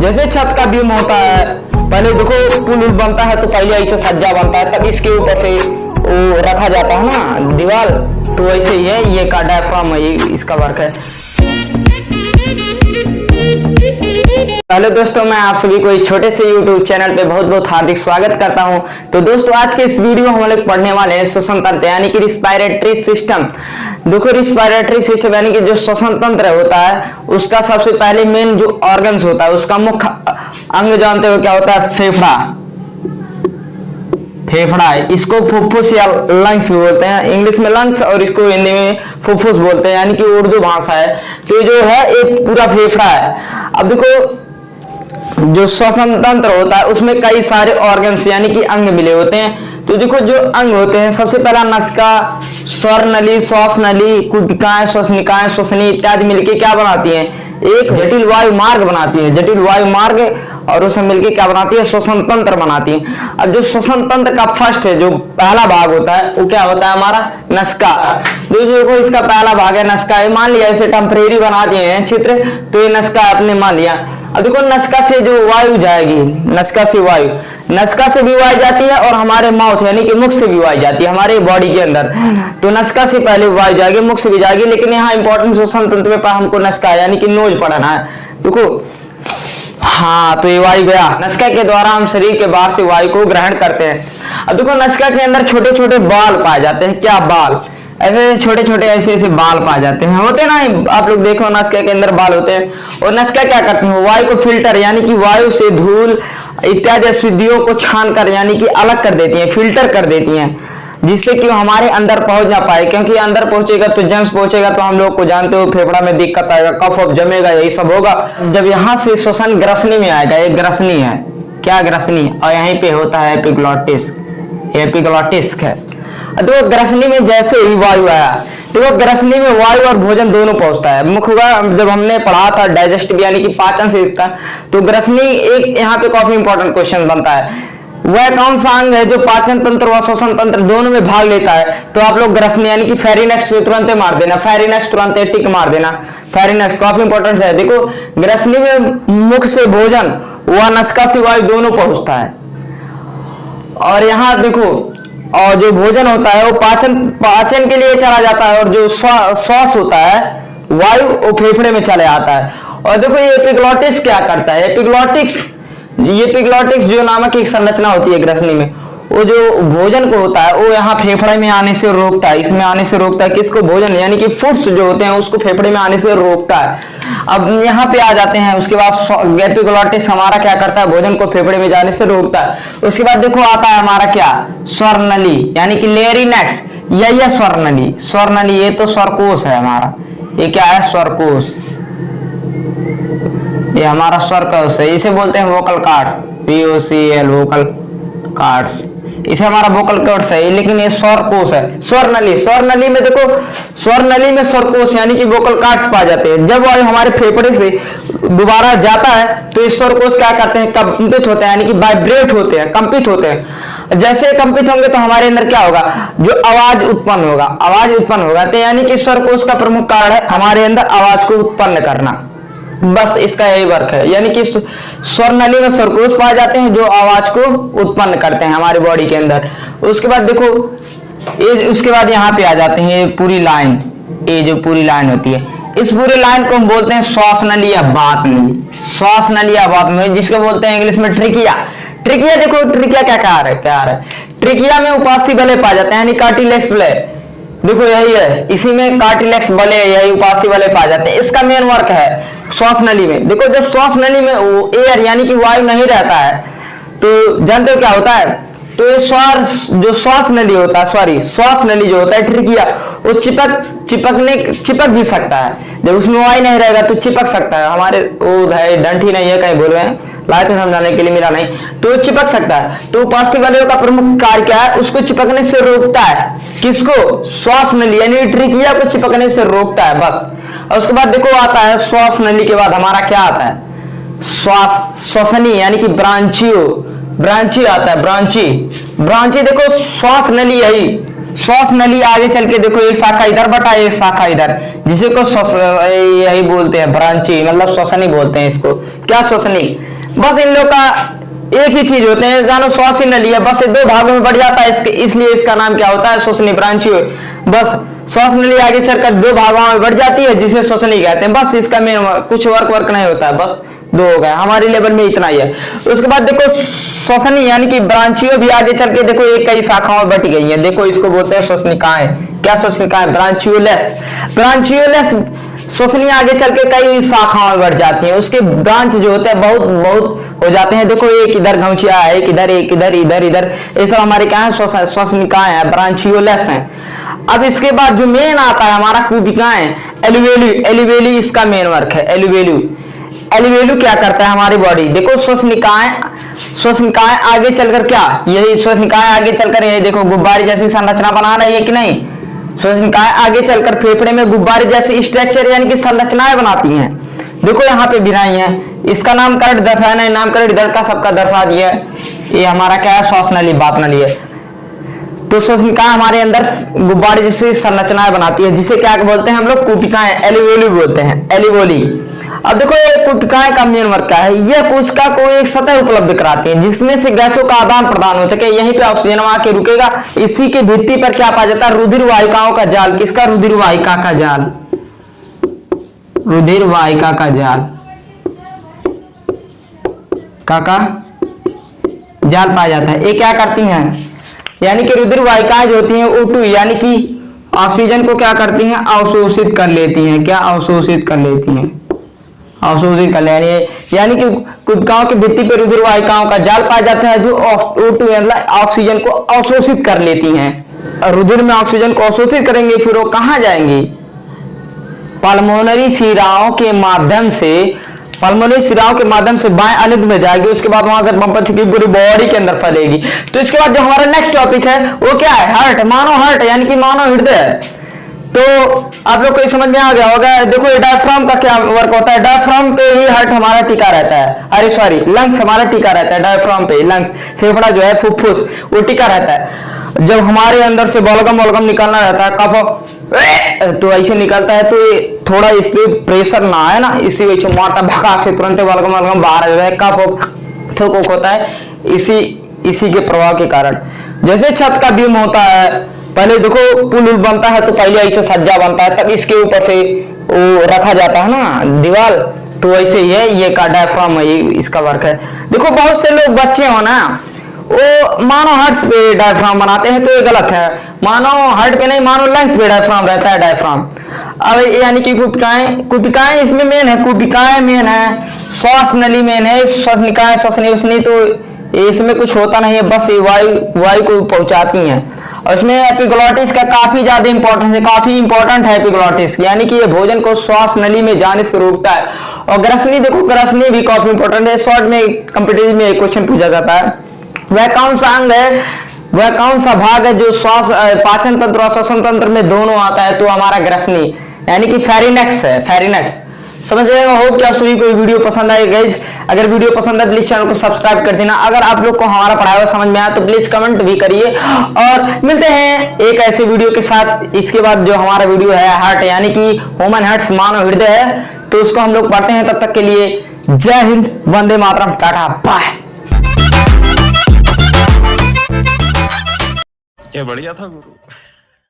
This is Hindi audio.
जैसे छत का बीम होता है, पहले देखो पुल बनता है तो पहले ऐसे सज्जा बनता है, तब इसके ऊपर से वो रखा जाता है ना दीवार, तो वैसे ही है ये का डायफ्राम है, ये इसका वर्क है। हेलो दोस्तों, मैं आप सभी को एक छोटे से YouTube चैनल पे बहुत बहुत हार्दिक स्वागत करता हूं। तो दोस्तों, आज के इस वीडियो में हम लोग पढ़ने वाले हैं श्वसन तंत्र यानी कि रिस्पायरेटरी सिस्टम। देखो, रिस्पायरेटरी सिस्टम यानी कि जो श्वसन तंत्र होता है उसका सबसे पहले मेन जो ऑर्गन्स होता है उसका मुख्य अंग जानते हो क्या होता है? फेफड़ा। फेफड़ा है, इसको फुफ्फुस या लंग्स भी बोलते हैं, इंग्लिश में लंग्स और इसको हिंदी में फुफ्फुस बोलते हैं, यानी कि उर्दू भाषा है। तो जो है एक पूरा फेफड़ा है। अब देखो, जो श्वसन तंत्र होता है उसमें कई सारे ऑर्गन्स यानी कि अंग मिले होते हैं। तो देखो, जो अंग होते हैं, सबसे पहला नसिका, स्वर नली, श्वास नली, कुटिकाएं, श्वसनिकाएं, श्वसनी इत्यादि मिलके क्या बनाती हैं? एक जटिल वायु मार्ग बनाती है। जटिल वायु मार्ग और उससे मिलके क्या बनाती है? श्वसन तंत्र बनाती है। अब जो श्वसन तंत्र का फर्स्ट है, जो पहला भाग होता है, वो क्या होता है? हमारा नसिका। देखो, इसका पहला भाग है नसिका। मान लिया इसे टेम्परेरी बना दिए हैं चित्र, तो ये नसिका आपने मान लिया। अब देखो, नसिका से जो वायु जाएगी, नसिका से वायु, नसिका से भी वायु जाती है और हमारे माउथ यानी कि मुख से भी वायु जाती है हमारे बॉडी के अंदर। तो नसिका से पहले वायु जाएगी, मुख से भी जाएगी, लेकिन यहाँ इंपॉर्टेंट श्वसन तंत्र में हमको नसिका यानी कि नोज पढ़ना है। देखो, हाँ, तो ये वायु गया, नसिका के द्वारा हम शरीर के बाहर से वायु को ग्रहण करते हैं। अब देखो, नसिका के अंदर छोटे छोटे बाल पाए जाते हैं। क्या बाल? ऐसे छोटे छोटे ऐसे ऐसे बाल पाए जाते हैं, होते ना, आप लोग देखो नसिका के अंदर बाल होते हैं। और नसिका क्या करती है? वायु को फिल्टर यानी कि वायु से धूल इत्यादि अशुद्धियों को छान कर यानी कि अलग कर देती हैं, फिल्टर कर देती हैं, जिससे कि हमारे अंदर पहुंच ना पाए। क्योंकि अंदर पहुंचेगा तो जर्म्स पहुंचेगा, तो हम लोग को जानते हो फेफड़ा में दिक्कत आएगा, कफ ऑफ जमेगा, यही सब होगा। जब यहाँ से श्वसन ग्रसनी में आएगा, एक ग्रसनी है, क्या ग्रसनी, और यहीं पे होता है एपिग्लॉटिस, एपिग्लॉटिस है। तो ग्रसनी में जैसे ही वायु आया, तो वो ग्रसनी में वायु और भोजन दोनों पहुंचता है। मुख्य जब हमने पढ़ा था डाइजेस्टिव यानी कि पाचन से, तो ग्रसनी एक यहाँ पे काफी इंपॉर्टेंट क्वेश्चन बनता है, वह कौन सा अंग है जो पाचन तंत्र व श्वसन तंत्र दोनों में भाग लेता है? तो आप लोग ग्रसनी यानी कि फेरिनेक्स तुरंत मार देना, फेरिनेक्स तुरंत टिक मार देना, फेरिनेक्स काफी इंपॉर्टेंट है। देखो, ग्रसनी में मुख से भोजन व नसिका से वायु दोनों पहुंचता है। और यहाँ देखो, और जो भोजन होता है वो पाचन के लिए चला जाता है, और जो श्वास होता है वायु वो फेफड़े में चले आता है। और देखो, ये एपिग्लॉटिस क्या करता है? एपिग्लॉटिक्स जो नामक एक संरचना होती है ग्रसनी में, वो जो भोजन को होता है वो यहाँ फेफड़े में आने से रोकता है, इसमें आने से रोकता है। किसको? भोजन यानी कि फूड्स जो होते हैं उसको फेफड़े में आने से रोकता है। अब यहाँ पे आ जाते हैं, उसके बाद एपिग्लॉटिस हमारा क्या करता है? भोजन को फेफड़े में जाने से रोकता है। उसके बाद देखो आता है हमारा क्या? स्वर नली यानी कि लेरिनेक्स, यही स्वर नली। स्वर नली ये तो स्वरकोश है हमारा, ये क्या है? स्वरकोश, ये हमारा स्वरकोश है, इसे बोलते हैं vocal cords, VOCL vocal cords, इसे हमारा वोकल कॉर्ड्स है, लेकिन ये स्वरकोश है। स्वर नली, स्वर नली में देखो, स्वर नली में स्वरकोश यानी कि वोकल कार्ड्स पाए जाते हैं। जब वायु हमारे फेफड़े से दोबारा जाता है तो ये स्वरकोश क्या करते हैं? कंपित होते हैं, यानी कि वाइब्रेट होते हैं, कंपित होते हैं। जैसे कंपित होंगे तो हमारे अंदर क्या होगा? जो आवाज उत्पन्न होगा, आवाज उत्पन्न होगा। तो यानी कि स्वरकोश का प्रमुख कारण है हमारे अंदर आवाज को उत्पन्न करना, बस इसका यही वर्क है। यानी कि स्वर नली में स्वरकोश पाए जाते हैं जो आवाज को उत्पन्न करते हैं हमारे बॉडी के अंदर। उसके बाद देखो, ये उसके बाद यहाँ पे आ जाते हैं ये पूरी लाइन, ये जो पूरी लाइन होती है, इस पूरी लाइन को हम बोलते हैं श्वास नली या बात नली, श्वास नली या बात नली, जिसको बोलते हैं इंग्लिश में ट्रिकिया। ट्रिकिया देखो, ट्रिकिया क्या कह रहा है? ट्रिकिया में उपास्थि बले पाए जाते हैं, यानी कार्टिलेक्स बले। देखो यही है, इसी में कार्टिलेक्स बले, यही उपास्थि बले पाए जाते हैं। इसका मेन वर्क है श्वास नली में। देखो, जब श्वास नली में एयर यानी कि वायु नहीं रहता है तो जानते हो क्या होता है? तो ये जो श्वास नली होता है, श्वास नली जो होता है ट्रिकिया, वो चिपक भी सकता है। जब उसमें वायु नहीं रहेगा तो चिपक सकता है। हमारे वो डंठी नहीं है, कहीं बोल रहे हैं, लाए थे समझाने के लिए, मेरा नहीं, तो चिपक सकता है। तो उपास्थि बलों का प्रमुख कार्य क्या है? उसको चिपकने से रोकता है। किसको? श्वास नली यानी ट्रिकिया को चिपकने से रोकता है, बस। और उसके बाद देखो आता है श्वास नली के बाद हमारा क्या आता है? श्वसनी यानी कि ब्रांची आता है, ब्रांची। देखो, श्वास नली यही श्वास नली आगे चल के देखो एक शाखा इधर बटा एक शाखा इधर, जिसे को यही बोलते हैं ब्रांची, मतलब श्वसनी बोलते हैं इसको। क्या श्वसनी? बस इन लोग का एक ही चीज होते हैं, जानो श्वासी नली है, बस दो भागों में बढ़ जाता है इसके, इसलिए इसका नाम क्या होता है? श्वसनी ब्रांची। बस श्वास नली आगे चलकर दो भागों में बढ़ जाती है जिसे श्वसनी कहते हैं। बस इसका मेन कुछ वर्क नहीं होता है, बस दो हो गए, हमारी लेवल में इतना ही है। उसके बाद देखो श्वसनी यानी कि ब्रांचियों भी आगे चल के देखो एक कई शाखाओं में बट गई है। देखो इसको बोलते हैं श्वसनिकाएं। क्या श्वसनिकाएं? ब्रांचियोलेस। ब्रांचियोलेस श्वसनी आगे चल के कई शाखाओं में बढ़ जाती है, उसके ब्रांच जो होते हैं बहुत बहुत हो जाते हैं। देखो एक इधर घौंचिया है, एक इधर, एक इधर, इधर इधर, ये सब हमारे क्या है? श्वसनिकाएं हैं, ब्रांचियोलेस हैं। अब इसके बाद जो मेन आता है हमारा कुबिकाएं, एलिवेली। एलिवेली इसका मेन वर्क है, एलिवेलू। एलिवेलू क्या करता है हमारी बॉडी? देखो श्वसनिकाएं आगे चलकर क्या, यही श्वसनिकाएं आगे चलकर यही देखो गुब्बारे जैसी संरचना बना रही है कि नहीं? श्वसनिकाएं आगे चलकर फेफड़े में गुब्बारे जैसी स्ट्रक्चर यानी कि संरचनाएं बनाती हैं। देखो यहाँ पे भिनाई है, इसका नामकरण दर्शाया नहीं, नामकरण इधर का सबका दर्शा दिया है। ये हमारा क्या है? श्वास नली, बात नली है। तो श्वसनिकाएं हमारे अंदर गुब्बारे जैसी संरचनाएं बनाती है, जिसे क्या बोलते हैं हम लोग? कुबिकाएं, एलिवेलू बोलते हैं, एलिवोली। अब देखो ये कुबिकाएं का मेन वर्क क्या है? यह कोशिका को एक सतह उपलब्ध कराती है जिसमें से गैसों का आदान प्रदान होता है कि यहीं पे ऑक्सीजन आके रुकेगा। इसी के भित्ति पर क्या पाया जाता है? रुधिर वाहिकाओं का जाल। किसका? रुधिर वाहिका का जाल, रुधिर वाहिका का जाल, का जाल पाया जाता है। ये क्या करती हैं? यानी कि रुधिर वाहिकाएं जो होती हैं O2 यानी कि ऑक्सीजन को क्या करती हैं? अवशोषित कर लेती हैं। क्या? अवशोषित कर लेती हैं, अवशोषित कर लेती हैं। यानी कि कुबिकाओं की भित्ति पर रुधिर वाहिकाओं का जाल पाया जाता है जो O2 मतलब ऑक्सीजन को अवशोषित कर लेती हैं। रुधिर में ऑक्सीजन को अवशोषित करेंगे, फिर वो कहां जाएंगी? पल्मोनरी शिराओं के माध्यम से, पल्मोनरी शिराओं के माध्यम से बाएं अलिंद में जाएगी। उसके बाद वहां से पंप की पूरी बॉडी के अंदर फैलेगी। तो इसके बाद जो हमारा नेक्स्ट टॉपिक है वो क्या है? हार्ट। मानव हार्ट यानी कि मानव हृदय। तो आप लोग को समझ में आ गया होगा। देखो डायफ्राम का क्या वर्क होता है? डायफ्राम पे ही हार्ट हमारा टिका रहता है, अरे सॉरी लंग्स हमारा टिका रहता है। डायफ्राम पे लंग्स, फेफड़ा जो है फुफ्फुस, वो टिका रहता है। जब हमारे अंदर से बलगम वलगम निकलना रहता है, कफ तो ऐसे निकलता है, तो थोड़ा इस पे प्रेशर ना आए ना, इसी वजह से मोटा भगाक से तुरंत बलगम वलगम बाहर आ जाता है, कफ थोक होता है इसी के प्रभाव के कारण। जैसे छत का बीम होता है, पहले देखो पुल बनता है तो पहले ऐसे सज्जा बनता है, तब इसके ऊपर से वो रखा जाता है ना दीवार, तो ऐसे ही है ये का डायफ्राम है, इसका वर्क है। देखो बहुत से लोग बच्चे हो ना, वो मानो हार्ट पे डायफ्राम बनाते हैं, तो ये गलत है। मानो हार्ट पे नहीं, मानो लंग्स पे डायफ्राम रहता है, डायफ्राम। अब यानी कि कुबिकाएं इसमें मेन है, कुबिकाएं मेन है, श्वास नली मेन है, श्वसनिकाएं श्वसनी तो इसमें कुछ होता नहीं है, बस ये वायु को पहुंचाती हैं। और इसमें एपिग्लॉटिस का काफी ज्यादा इंपॉर्टेंस है, काफी इंपॉर्टेंट है एपिग्लॉटिस, यानी कि ये भोजन को श्वास नली में जाने से रोकता है। और ग्रसनी, देखो ग्रसनी भी काफी इंपॉर्टेंट है, शॉर्ट में कॉम्पिटिटिव में एक क्वेश्चन पूछा जाता है। वह कौन सा अंग है, वह कौन सा भाग है जो श्वास पाचन तंत्र और श्वसन तंत्र में दोनों आता है? तो हमारा ग्रसनी यानी कि फेरिनेक्स है, फेरिनेक्स। समझ रहे हो? होप कि आप सभी को वीडियो पसंद आई गाइस। अगर वीडियो पसंद है प्लीज चैनल को सब्सक्राइब कर देना। अगर आप लोग को हमारा पढ़ाया हुआ समझ में आया तो प्लीज कमेंट भी करिए। और मिलते हैं एक ऐसे वीडियो के साथ। इसके बाद जो हमारा वीडियो है हार्ट यानी कि ह्यूमन हार्ट, मानव हृदय है, तो उसको हम लोग पढ़ते हैं। तब तक के लिए जय हिंद, वंदे मातरम, टाटा बाय। क्या बढ़िया था गुरु।